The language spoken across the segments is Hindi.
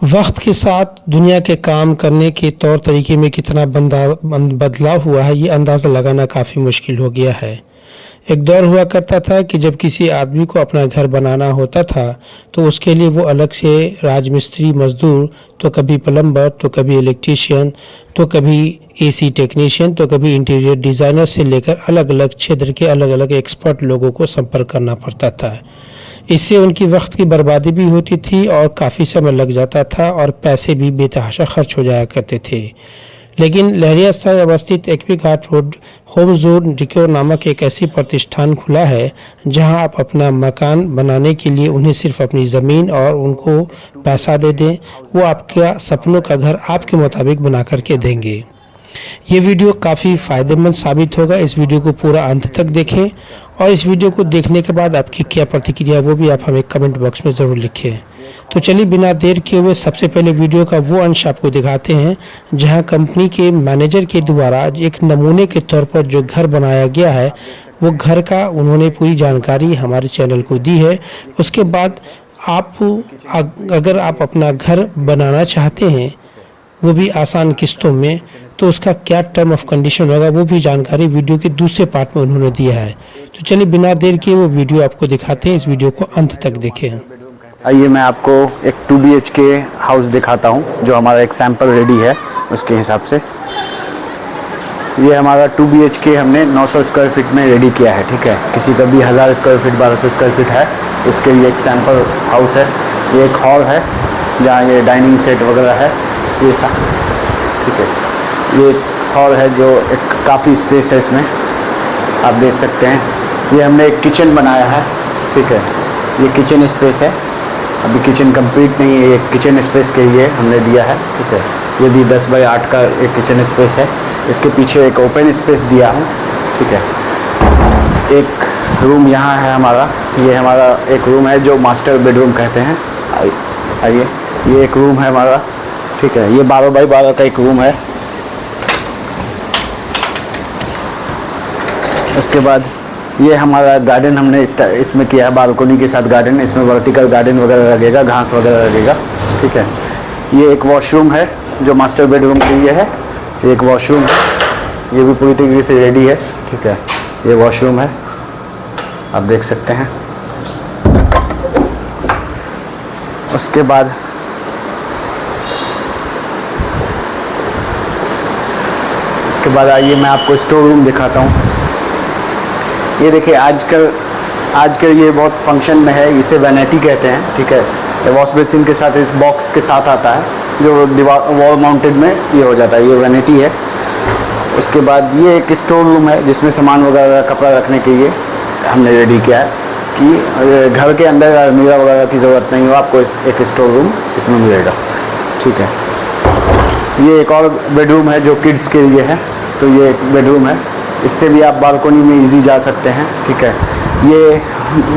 वक्त के साथ दुनिया के काम करने के तौर तरीके में कितना बदलाव हुआ है, ये अंदाज़ा लगाना काफ़ी मुश्किल हो गया है। एक दौर हुआ करता था कि जब किसी आदमी को अपना घर बनाना होता था तो उसके लिए वो अलग से राजमिस्त्री मज़दूर, तो कभी प्लम्बर, तो कभी इलेक्ट्रीशियन, तो कभी एसी टेक्नीशियन, तो कभी इंटीरियर डिज़ाइनर से लेकर अलग अलग क्षेत्र के अलग अलग एक्सपर्ट लोगों को संपर्क करना पड़ता था। इससे उनकी वक्त की बर्बादी भी होती थी और काफ़ी समय लग जाता था और पैसे भी बेतहाशा खर्च हो जाया करते थे। लेकिन लहरिया अवस्थित एक्वी घाट रोड होम जोन डिकोर नामक एक ऐसी प्रतिष्ठान खुला है जहां आप अपना मकान बनाने के लिए उन्हें सिर्फ अपनी ज़मीन और उनको पैसा दे दें, वो आपका सपनों का घर आपके मुताबिक बना करके देंगे। ये वीडियो काफ़ी फ़ायदेमंद साबित होगा। इस वीडियो को पूरा अंत तक देखें और इस वीडियो को देखने के बाद आपकी क्या प्रतिक्रिया वो भी आप हमें कमेंट बॉक्स में ज़रूर लिखें। तो चलिए बिना देर किए हुए सबसे पहले वीडियो का वो अंश आपको दिखाते हैं जहां कंपनी के मैनेजर के द्वारा एक नमूने के तौर पर जो घर बनाया गया है वो घर का उन्होंने पूरी जानकारी हमारे चैनल को दी है। उसके बाद अगर आप अपना घर बनाना चाहते हैं वो भी आसान किस्तों में, तो उसका क्या टर्म ऑफ कंडीशन होगा वो भी जानकारी वीडियो के दूसरे पार्ट में उन्होंने दिया है। तो चलिए बिना देर किए वो वीडियो आपको दिखाते हैं। इस वीडियो को अंत तक देखें। आइए मैं आपको एक 2 BHK हाउस दिखाता हूँ जो हमारा एक सैंपल रेडी है उसके हिसाब से। ये हमारा 2 BHK हमने 900 स्क्वायर फीट में रेडी किया है, ठीक है। किसी का भी 1000 स्क्वायर फीट 1200 स्क्वायर फीट है, उसके लिए एक सैंपल हाउस है। ये एक हॉल है जहाँ ये डाइनिंग सेट वगैरह है, ये सब, ठीक है। ये हॉल है जो एक काफ़ी स्पेस है, इसमें आप देख सकते हैं। ये हमने एक किचन बनाया है, ठीक है। ये किचन स्पेस है, अभी किचन कंप्लीट नहीं है, ये किचन स्पेस के लिए हमने दिया है, ठीक है। ये भी 10 बाई 8 का एक किचन स्पेस है। इसके पीछे एक ओपन स्पेस दिया हूँ, ठीक है। एक रूम यहाँ है हमारा, ये हमारा एक रूम है जो मास्टर बेडरूम कहते हैं। आइए, ये एक रूम है हमारा, ठीक है। ये 12 बाई 12 का एक रूम है। उसके बाद ये हमारा गार्डन हमने इसमें किया है, बालकोनी के साथ गार्डन। इसमें वर्टिकल गार्डन वगैरह लगेगा, घास वगैरह लगेगा, ठीक है। ये एक वॉशरूम है जो मास्टर बेडरूम के लिए है। ये एक वॉशरूम है, ये भी पूरी तरीके से रेडी है, ठीक है। ये वॉशरूम है, आप देख सकते हैं। उसके बाद आइए मैं आपको स्टोर रूम दिखाता हूँ। ये देखिए, आजकल ये बहुत फंक्शन में है, इसे वैनिटी कहते हैं, ठीक है। वॉश बेसिन के साथ इस बॉक्स के साथ आता है जो दीवार वॉल माउंटेड में ये हो जाता है, ये वैनिटी है। उसके बाद ये एक स्टोर रूम है जिसमें सामान वगैरह कपड़ा रखने के लिए हमने रेडी किया है कि घर के अंदर अलमीरा वगैरह की ज़रूरत नहीं हो, आपको एक स्टोर रूम इसमें मिलेगा, ठीक है। ये एक और बेडरूम है जो किड्स के लिए है, तो ये एक बेडरूम है। इससे भी आप बालकोनी में इजी जा सकते हैं, ठीक है। ये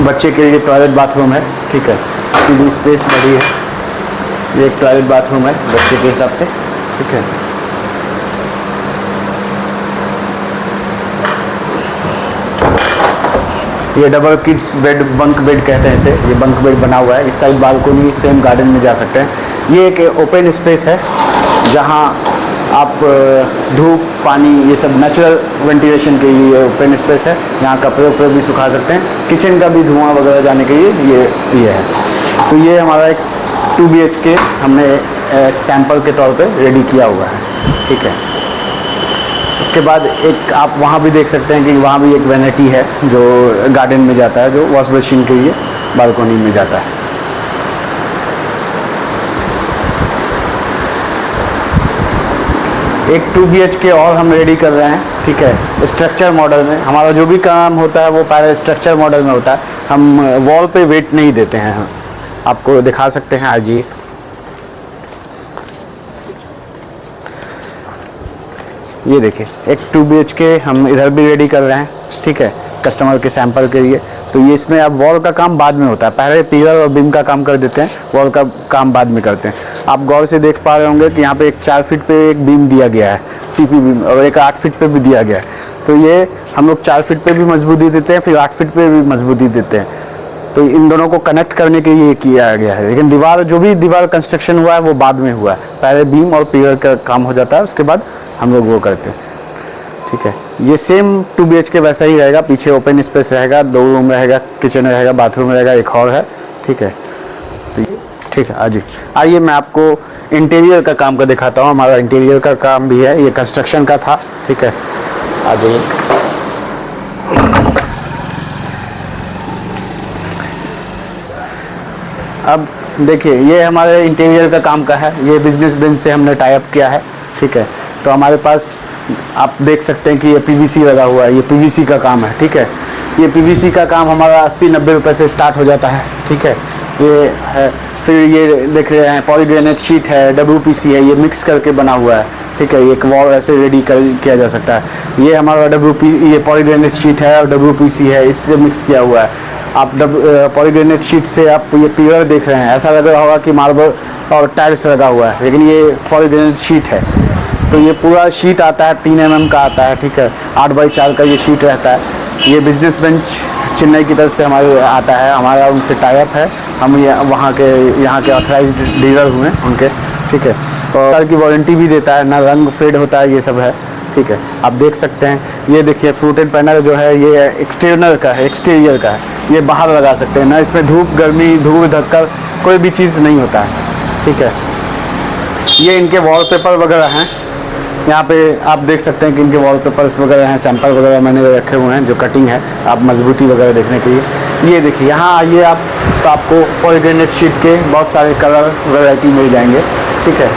बच्चे के लिए टॉयलेट बाथरूम है, ठीक है। इसकी भी स्पेस बड़ी है। ये एक टॉयलेट बाथरूम है बच्चे के हिसाब से, ठीक है। ये double kids bed, bunk bed कहते हैं इसे। ये बंक बेड बना हुआ है। इस साइड बालकोनी सेम गार्डन में जा सकते हैं। ये एक ओपन स्पेस है जहाँ आप धूप पानी ये सब नेचुरल वेंटिलेशन के लिए ओपन स्पेस है। यहाँ कपड़े उपड़े भी सुखा सकते हैं। किचन का भी धुआं वगैरह जाने के लिए ये है। तो ये हमारा एक 2 BHK हमने एक सैंपल के तौर पे रेडी किया हुआ है, ठीक है। उसके बाद एक आप वहाँ भी देख सकते हैं कि वहाँ भी एक वैनिटी है जो गार्डन में जाता है, जो वॉश बेसिन के लिए बालकोनी में जाता है। एक 2 BHK और हम रेडी कर रहे हैं, ठीक है। स्ट्रक्चर मॉडल में हमारा जो भी काम होता है वो पहले स्ट्रक्चर मॉडल में होता है। हम वॉल पे वेट नहीं देते हैं। आपको दिखा सकते हैं, आज ये देखिए, एक 2 BHK हम इधर भी रेडी कर रहे हैं, ठीक है, कस्टमर के सैंपल के लिए। तो ये इसमें अब वॉल का काम बाद में होता है, पहले पिलर और बीम का काम कर देते हैं, वॉल का काम बाद में करते हैं। आप गौर से देख पा रहे होंगे कि यहाँ पे एक 4 फीट पे एक बीम दिया गया है, TP बीम, और एक 8 फीट पे भी दिया गया है। तो ये हम लोग 4 फीट पे भी मजबूती देते हैं, फिर 8 फीट पे भी मजबूती देते हैं। तो इन दोनों को कनेक्ट करने के लिए किया गया है। लेकिन दीवार, जो भी दीवार कंस्ट्रक्शन हुआ है वो बाद में हुआ है, पहले बीम और पिलर का काम हो जाता है, उसके बाद हम लोग वो करते हैं। ठीक है, ये सेम 2 BHK वैसा ही रहेगा। पीछे ओपन स्पेस रहेगा, 2 रूम रहेगा, किचन रहेगा, बाथरूम रहेगा, एक हॉल है। ठीक है, तो ठीक है, आइए मैं आपको इंटीरियर का काम का दिखाता हूँ। हमारा इंटीरियर का काम भी है, ये कंस्ट्रक्शन का था। ठीक है, आ जाइए। अब देखिए, ये हमारे इंटीरियर का काम का है, ये बिजनेस बेंच से हमने टाई अप किया है। ठीक है, तो हमारे पास आप देख सकते हैं कि ये PVC लगा हुआ है, ये PVC का काम है। ठीक है, ये PVC का काम हमारा 80-90 रुपये से स्टार्ट हो जाता है। ठीक है, ये है। फिर ये देख रहे हैं पॉलीग्रेनेट शीट है, WPC है, ये मिक्स करके बना हुआ है। ठीक है, एक वॉल ऐसे रेडी किया जा सकता है। ये हमारा ये पॉलीग्रेनेट शीट है और WPC है, इससे मिक्स किया हुआ है। आप पॉलीग्रेनेट शीट से आप ये पिलर देख रहे हैं, ऐसा लग रहा होगा कि मार्बल और टाइल्स लगा हुआ है, लेकिन ये पॉलीग्रेनेट शीट है। तो ये पूरा शीट आता है, 3 mm का आता है। ठीक है, 8x4 का ये शीट रहता है। ये बिजनेस बेंच चेन्नई की तरफ से हमारे आता है, हमारा उनसे टाई अप है। हम ये यहाँ के ऑथराइज्ड डीलर हुए उनके। ठीक है, और की वारंटी भी देता है, ना रंग फेड होता है, ये सब है। ठीक है, आप देख सकते हैं, ये देखिए फ्रूटेड पैनल जो है ये एक्सटर्नल का है, एक्सटीरियर का है। ये बाहर लगा सकते हैं ना, इसमें धूप, गर्मी, धूल धक्कर कोई भी चीज़ नहीं होता है। ठीक है, ये इनके वॉलपेपर वगैरह हैं। यहाँ पे आप देख सकते हैं कि इनके वॉलपेपर्स वगैरह हैं, सैंपल वगैरह मैंने रखे हुए हैं, जो कटिंग है आप मजबूती वगैरह देखने के लिए। ये देखिए, यहाँ आइए आप, तो आपको पॉलीग्रेनेट शीट के बहुत सारे कलर वैरायटी मिल जाएंगे। ठीक है,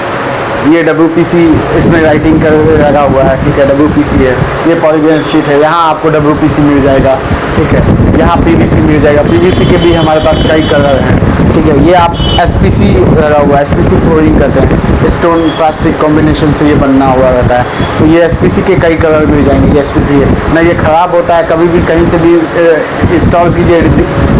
ये WPC इसमें राइटिंग कर लगा हुआ है। ठीक है, WPC है, ये पॉलीग्रेनेट शीट है, यहाँ आपको WPC मिल जाएगा। ठीक है, यहाँ PVC मिल जाएगा, PVC के भी हमारे पास कई कलर हैं। ठीक है, ये आप SPC लगा हुआ है, SPC फ्लोरिंग कहते हैं, स्टोन प्लास्टिक कॉम्बिनेशन से ये बनना हुआ रहता है। तो ये SPC के कई कलर मिल जाएंगे। ये SPC है ना, ये ख़राब होता है, कभी भी कहीं से भी इंस्टॉल कीजिए,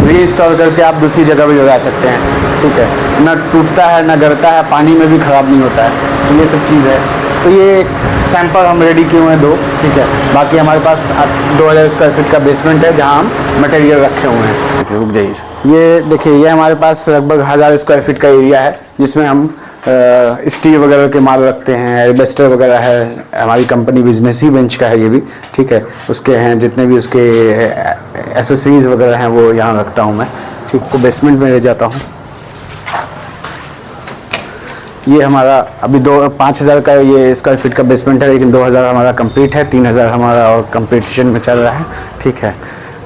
री-इंस्टॉल करके आप दूसरी जगह भी लगा सकते हैं। ठीक है, ना टूटता है, ना गलता है, पानी में भी ख़राब नहीं होता है। तो ये सब चीज़ है। तो ये सैंपल हम रेडी किए हुए हैं 2। ठीक है, बाकी हमारे पास 2000 स्क्वायर फीट का बेसमेंट है, जहाँ हम मटेरियल रखे हुए हैं। रुक जाइए, ये देखिए, ये हमारे पास लगभग 1000 स्क्वायर फीट का एरिया है, जिसमें हम स्टील वगैरह के माल रखते हैं, एल्बेस्टर वगैरह है। हमारी कंपनी बिजनेस ही बेंच का है ये भी। ठीक है, उसके हैं जितने भी उसके एसेसरीज वगैरह हैं वो यहाँ रखता हूँ मैं। ठीक, तो बेसमेंट में ले जाता हूँ। ये हमारा अभी 5000 का ये स्क्वायर फीट का बेसमेंट है, लेकिन 2000 हमारा कंप्लीट है, 3000 हमारा और कंप्लीशन में चल रहा है। ठीक है,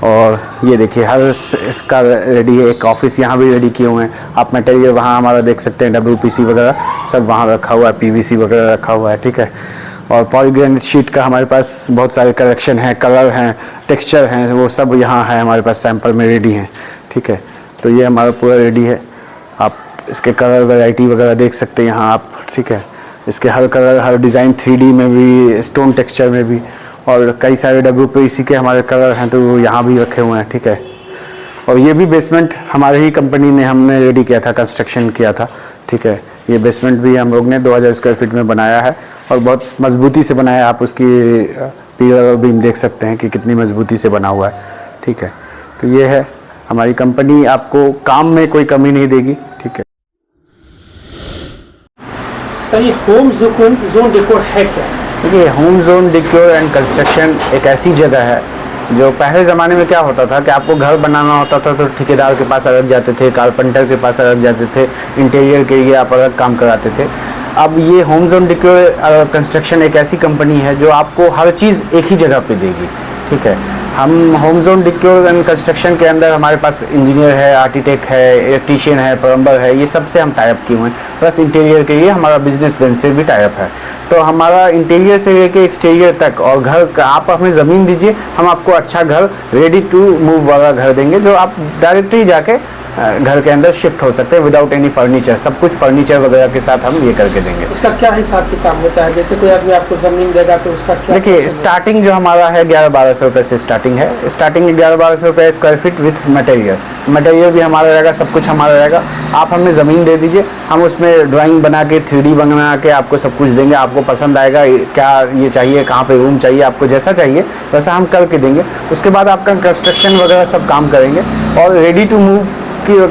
और ये देखिए हर इसका रेडी है। एक ऑफिस यहाँ भी रेडी किए हुए हैं। आप मटेरियल वहाँ हमारा देख सकते हैं, WPC वगैरह सब वहाँ रखा हुआ है, PVC वगैरह रखा हुआ है। ठीक है, और पॉलीग्रेनेट शीट का हमारे पास बहुत सारे कलेक्शन हैं, कलर हैं, टेक्सचर हैं, वो सब यहाँ है हमारे पास, सैंपल में रेडी हैं। ठीक है, तो ये हमारा पूरा रेडी है। आप इसके कलर वैरायटी वगैरह देख सकते हैं यहाँ आप। ठीक है, इसके हर कलर, हर डिज़ाइन 3D में भी, स्टोन टेक्सचर में भी, और कई सारे WPC के हमारे कलर हैं, तो वो यहाँ भी रखे हुए हैं। ठीक है, और ये भी बेसमेंट हमारे ही कंपनी ने हमने रेडी किया था, कंस्ट्रक्शन किया था। ठीक है, ये बेसमेंट भी हम लोग ने 2000 स्क्वायर फीट में बनाया है, और बहुत मजबूती से बनाया है। आप उसकी पिलर और बीम देख सकते हैं कि कितनी मजबूती से बना हुआ है। ठीक है, तो ये है हमारी कंपनी, आपको काम में कोई कमी नहीं देगी। ठीक है, सर ये होम जोन डेकोर है क्या? देखिए, home zone decor and construction एक ऐसी जगह है जो पहले ज़माने में क्या होता था कि आपको घर बनाना होता था तो ठेकेदार के पास अलग जाते थे, कारपेंटर के पास अलग जाते थे, इंटीरियर के लिए आप अलग काम कराते थे। अब ये होम जोन डेकोर कंस्ट्रक्शन एक ऐसी कंपनी है जो आपको हर चीज़ एक ही जगह पे देगी। ठीक है, हम home zone decor and construction के अंदर हमारे पास इंजीनियर है, आर्किटेक्ट है, इलेक्ट्रीशियन है, प्लम्बर है, ये सबसे हम टाई अप किए हुए हैं। प्लस इंटीरियर के लिए हमारा बिजनेस बेंच से भी टाई अप है। तो हमारा इंटीरियर से लेके एक्सटीरियर तक, और घर का आप हमें ज़मीन दीजिए, हम आपको अच्छा घर, रेडी टू मूव वाला घर देंगे, जो आप डायरेक्टली जाके घर के अंदर शिफ्ट हो सकते हैं विदाउट एनी फर्नीचर। सब कुछ फर्नीचर वगैरह के साथ हम ये करके देंगे। इसका क्या हिसाब किताब होता है? जैसे कोई आदमी आपको ज़मीन देगा तो उसका क्या? देखिए स्टार्टिंग जो हमारा है 11-1200 रुपये से स्टार्टिंग है। स्टार्टिंग 11-1200 रुपये स्क्वायर फीट विथ मटेरियल भी हमारा रहेगा, सब कुछ हमारा रहेगा। आप हमें ज़मीन दे दीजिए, हम उसमें ड्राइंग बना के 3D बना के आपको सब कुछ देंगे। आपको पसंद आएगा क्या ये चाहिए, कहाँ पे रूम चाहिए, आपको जैसा चाहिए वैसा हम करके देंगे। उसके बाद आपका कंस्ट्रक्शन वगैरह सब काम करेंगे और रेडी टू मूव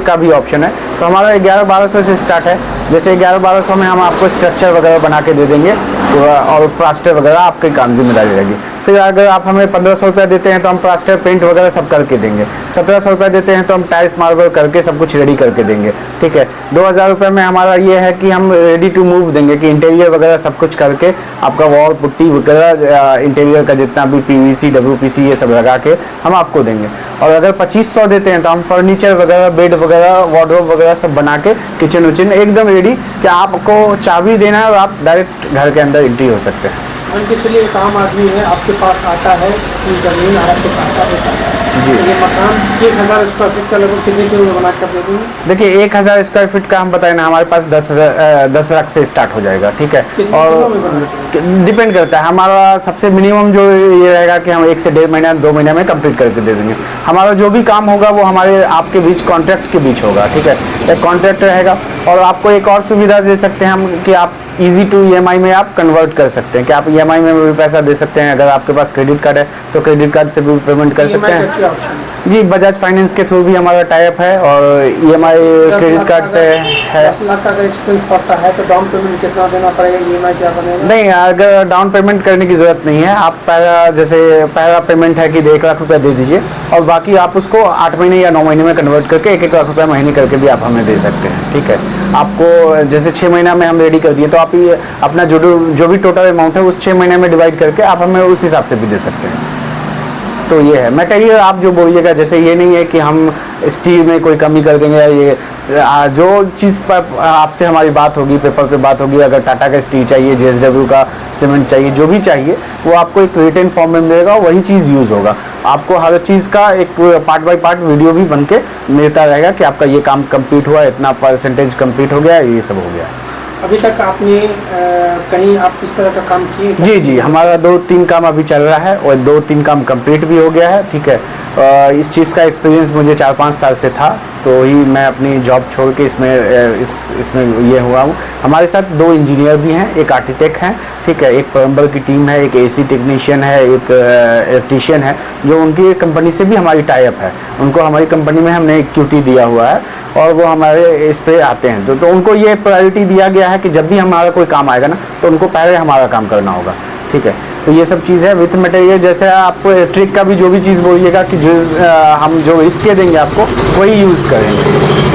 का भी ऑप्शन है। तो हमारा 11-1200 से स्टार्ट है। जैसे 11-1200 में हम आपको स्ट्रक्चर वगैरह बना के दे देंगे और प्लास्टर वगैरह आपकी काम जिम्मेदारी रहेगी। फिर अगर आप हमें 1500 रुपया देते हैं तो हम प्लास्टर पेंट वगैरह सब करके देंगे। 1700 रुपया देते हैं तो हम टाइल्स मार्बल करके सब कुछ रेडी करके देंगे। ठीक है, 2000 रुपये में हमारा ये है कि हम रेडी टू मूव देंगे कि इंटीरियर वगैरह सब कुछ करके आपका वॉल पुट्टी वगैरह इंटीरियर का जितना भी PVC WPC ये सब लगा के हम आपको देंगे। और अगर 2500 देते हैं तो हम फर्नीचर वगैरह बेड वगैरह वार्डरोब वगैरह सब बना के किचन उचन एकदम रेडी कि आपको चाबी देना है और आप डायरेक्ट घर के अंदर एंट्री हो सकते हैं। मान के चलिए एक आम आदमी है, आपके पास आता है कि ज़मीन आपके पास आता है जी। तो ये मकान 1000 स्क्वायर फीट का लगभग कितने की बना कर दे देंगे? देखिए 1000 स्क्वायर फीट का हम बताए ना, हमारे पास 10 लाख से स्टार्ट हो जाएगा। ठीक है, और डिपेंड करता है हमारा सबसे मिनिमम जो ये रहेगा कि हम 1 से 1.5 महीना 2 महीने में कंप्लीट करके दे देंगे। हमारा जो भी काम होगा वो हमारे आपके बीच कॉन्ट्रैक्ट के बीच होगा। ठीक है, एक कॉन्ट्रैक्ट रहेगा और आपको एक और सुविधा दे सकते हैं हम कि आप ईजी टू EMI में आप कन्वर्ट कर सकते हैं कि आप EMI में भी पैसा दे सकते हैं। अगर आपके पास क्रेडिट कार्ड है तो क्रेडिट कार्ड से भी पेमेंट कर सकते हैं। जी, बजाज फाइनेंस के थ्रू भी हमारा टाइप है और EMI क्रेडिट कार्ड से है। 10 लाख का अगर एक्सपेंस पड़ता है तो डाउन पेमेंट कितना देना पड़ेगा? EMI क्या बनेगा? नहीं, अगर डाउन पेमेंट करने की ज़रूरत नहीं है। आप पहला पेमेंट है कि 1 लाख रुपया दे दीजिए और बाकी आप उसको 8 महीने या 9 महीने में कन्वर्ट करके 1-1 लाख रुपया महीने करके भी आप हमें दे सकते हैं। ठीक है, आपको जैसे 6 महीना में हम रेडी कर दिए तो आप ये अपना जो भी टोटल अमाउंट है उस 6 महीने में डिवाइड करके आप हमें उस हिसाब से भी दे सकते हैं। तो ये है मटेरियल। आप जो बोलिएगा, जैसे ये नहीं है कि हम स्टील में कोई कमी कर देंगे। ये जो चीज़ पर आपसे हमारी बात होगी, पेपर पे बात होगी, अगर टाटा का स्टील चाहिए, JSW का सीमेंट चाहिए, जो भी चाहिए वो आपको एक रिटन फॉर्म में मिलेगा, वही चीज़ यूज़ होगा। आपको हर चीज़ का एक पार्ट बाय पार्ट वीडियो भी बन के मिलता रहेगा कि आपका ये काम कंप्लीट हुआ, इतना परसेंटेज कंप्लीट हो गया, ये सब हो गया। अभी तक आपने कहीं आप इस तरह का काम किए? जी, हमारा 2-3 काम अभी चल रहा है और 2-3 काम कंप्लीट भी हो गया है। ठीक है, इस चीज़ का एक्सपीरियंस मुझे 4-5 साल से था, तो ही मैं अपनी जॉब छोड़ के इसमें ये हुआ हूँ। हमारे साथ 2 इंजीनियर भी हैं, एक आर्किटेक्ट हैं। ठीक है, एक प्लम्बर की टीम है, एक AC टेक्नीशियन है, एक इलेक्ट्रीशियन है, जो उनकी कंपनी से भी हमारी टाई अप है। उनको हमारी कंपनी में हमने एक QT दिया हुआ है और वो हमारे इस पे आते हैं। तो उनको ये प्रायोरिटी दिया गया है कि जब भी हमारा कोई काम आएगा ना तो उनको पहले हमारा काम करना होगा। ठीक है, तो ये सब चीज़ है विथ मटेरियल। जैसे आप इलेक्ट्रिक का भी जो भी चीज़ बोलिएगा कि जो हम जो लिख के देंगे आपको वही यूज़ करेंगे।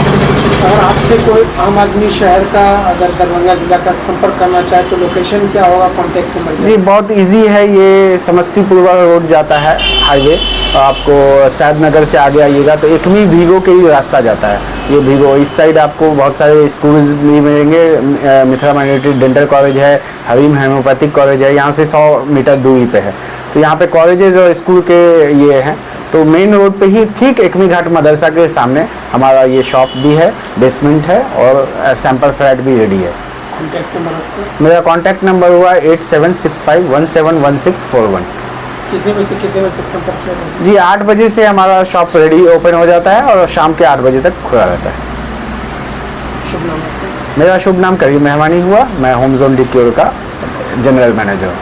अगर आपसे कोई आम आदमी शहर का अगर दरभंगा जिला का संपर्क करना चाहे तो लोकेशन क्या होगा, कॉन्टैक्ट नंबर? जी, बहुत इजी है। ये समस्तीपुर वाला रोड जाता है हाईवे, आपको शायद नगर से आगे आइएगा तो एकमी भीगो के ही रास्ता जाता है। ये भीगो इस साइड आपको बहुत सारे स्कूल्स भी मिलेंगे। मिथिला माइनॉरिटी डेंटल कॉलेज है, हरीम होम्योपैथिक कॉलेज है, यहाँ से 100 मीटर दूरी पे है। तो यहाँ पे कॉलेजेस और स्कूल के ये हैं। तो मेन रोड पे ही ठीक एकमी घाट मदरसा के सामने हमारा ये शॉप भी है, बेसमेंट है और सैंपल फ्लैट भी रेडी है। कॉन्टैक्ट नंबर आपका? मेरा कॉन्टैक्ट नंबर हुआ 8765171641। कितने बजे से कितने बजे तक संपर्क किया? जी, 8 बजे से हमारा शॉप रेडी ओपन हो जाता है और शाम के 8 बजे तक खुला रहता है। शुभ नाम आपका? मेरा शुभ नाम करीम मेहमानी हुआ। मैं होम जोन डिक्योर का जनरल मैनेजर हूँ।